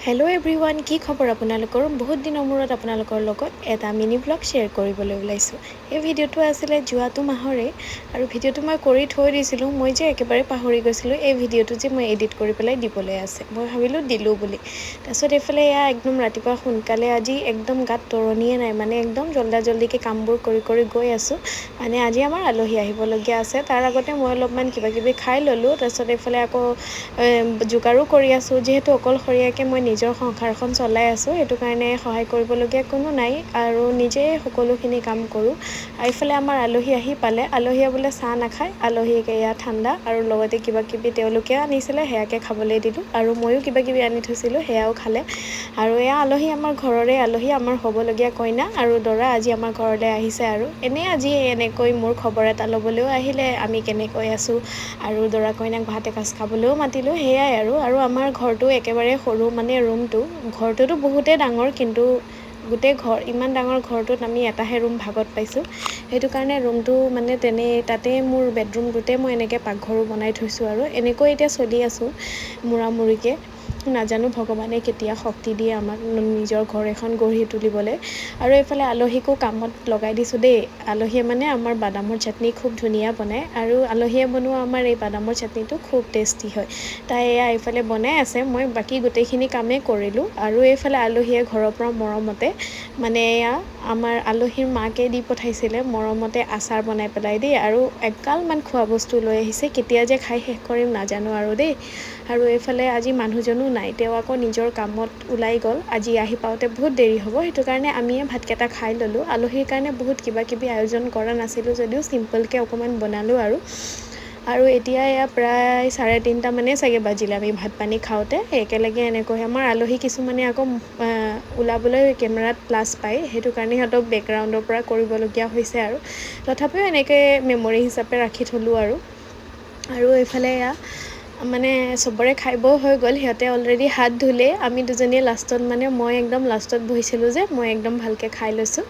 Hello' everyone, কি খবৰ আপোনালোকৰ? বহুত দিনৰ মূৰত আপোনালোকৰ লগত এটা মিনি ব্লগ শ্বেয়াৰ কৰিবলৈ ওলাইছোঁ। এই ভিডিঅ'টো আছিলে যোৱাটো মাহৰে আৰু ভিডিঅ'টো মই কৰি থৈ দিছিলোঁ। মই যে একেবাৰে পাহৰি গৈছিলোঁ এই ভিডিঅ'টো যে মই এডিট কৰি পেলাই দিবলৈ আছে। মই ভাবিলোঁ দিলোঁ বুলি। তাৰপিছত এইফালে একদম ৰাতিপুৱা সোনকালে আজি একদম গাত তৰণিয়ে নাই, মানে একদম জল্দিকৈ কামবোৰ কৰি গৈ আছোঁ। মানে আজি আমাৰ আলহী আহিবলগীয়া আছে। তাৰ আগতে মই অলপমান কিবাকিবি খাই ল'লোঁ। তাৰপিছত এইফালে আকৌ যোগাৰো কৰি আছোঁ। যিহেতু অকলশৰীয়াকৈ মই নিজৰ সংসাৰখন চলাই আছোঁ, সেইটো কাৰণে সহায় কৰিবলগীয়া কোনো নাই আৰু নিজেই সকলোখিনি কাম কৰোঁ। এইফালে আমাৰ আলহী আহি পালে। আলহীয়ে বোলে চাহ নাখায়, আলহীক এয়া ঠাণ্ডা আৰু লগতে কিবাকিবি তেওঁলোকে আনিছিলে সেয়াকে খাবলৈ দিলোঁ আৰু ময়ো কিবাকিবি আনি থৈছিলোঁ সেয়াও খালে। আৰু এয়া আলহী আমাৰ ঘৰৰে আলহী, আমাৰ হ'বলগীয়া কইনা আৰু দৰা আজি আমাৰ ঘৰলৈ আহিছে। আৰু আজি এনেকৈ মোৰ খবৰ এটা ল'বলৈও আহিলে, আমি কেনেকৈ আছোঁ আৰু দৰা কইনাক ভাত এসাঁজ খাবলৈও মাতিলোঁ। সেয়াই আৰু আমাৰ ঘৰটো একেবাৰে সৰু, মানে ঘৰটোতো বহুতেই ডাঙৰ, কিন্তু গোটেই ইমান ডাঙৰ ঘৰটোত আমি এটাহে ৰুম ভাগত পাইছোঁ। সেইটো কাৰণে ৰুমটো মানে তাতে মোৰ বেডৰুমটোতে মই এনেকৈ পাকঘৰো বনাই থৈছোঁ আৰু এনেকৈ এতিয়া চলি আছোঁ মূৰামূৰিকৈ। নাজানো ভগৱানে কেতিয়া শক্তি দিয়ে আমাক নিজৰ ঘৰ এখন গঢ়ি তুলিবলৈ। আৰু এইফালে আলহীকো কামত লগাই দিছোঁ দেই। আলহীয়ে মানে আমাৰ বাদামৰ চাটনি খুব ধুনীয়া বনায় আৰু আলহীয়ে বনোৱা আমাৰ এই বাদামৰ চাটনিটো খুব টেষ্টি হয়। তাই এইফালে বনাই আছে, মই বাকী গোটেইখিনি কামেই কৰিলোঁ। আৰু এইফালে আলহীয়ে ঘৰৰ পৰা মৰমতে মানে আমাৰ আলহীৰ মাকে দি পঠাইছিলে মৰমতে আচাৰ বনাই পেলাই দেই, আৰু এগালমান খোৱা বস্তু লৈ আহিছে। কেতিয়া যে খাই শেষ কৰিম নাজানো আৰু দেই। আৰু এইফালে আজি মানুহজনো নাই, তেওঁ আকৌ নিজৰ কামত ওলাই গ'ল। আজি আহি পাওঁতে বহুত দেৰি হ'ব, সেইটো কাৰণে আমিয়ে ভাতকেইটা খাই ল'লোঁ। আলহীৰ কাৰণে বহুত কিবাকিবি আয়োজন কৰা নাছিলোঁ যদিও চিম্পলকৈ অকণমান বনালোঁ আৰু এতিয়া প্ৰায় 3:30 মানেই চাগে বাজিলে আমি ভাত পানী খাওঁতে। একেলগে এনেকৈ আমাৰ আলহী কিছুমানে আকৌ ওলাবলৈ কেমেৰাত প্লাছ পায়, সেইটো কাৰণে সিহঁতক বেকগ্ৰাউণ্ডৰ পৰা কৰিবলগীয়া হৈছে আৰু তথাপিও এনেকৈ মেমৰি হিচাপে ৰাখি থ'লোঁ আৰু এইফালে মানে চবৰে খাই বৈ হৈ গ'ল। সিহঁতে অলৰেডি হাত ধুলে, আমি দুজনীয়ে লাষ্টত, মানে মই একদম লাষ্টত বহিছিলোঁ যে মই একদম ভালকৈ খাই লৈছোঁ।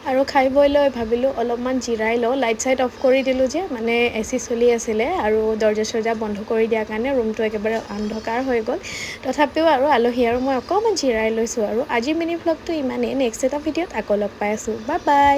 আৰু খাই বৈ লৈ ভাবিলোঁ অলপমান জিৰাই লওঁ। লাইট চাইট অফ কৰি দিলোঁ যে, মানে AC চলি আছিলে আৰু দৰ্জা চৰ্জা বন্ধ কৰি দিয়াৰ কাৰণে ৰুমটো একেবাৰে অন্ধকাৰ হৈ গ'ল। তথাপিও আলহী আৰু মই অকণমান জিৰাই লৈছোঁ। আৰু আজিৰ মিনি ভ্লগটো ইমানেই। নেক্সট এটা ভিডিঅ'ত আকৌ লগ পাই আছোঁ। Bye bye.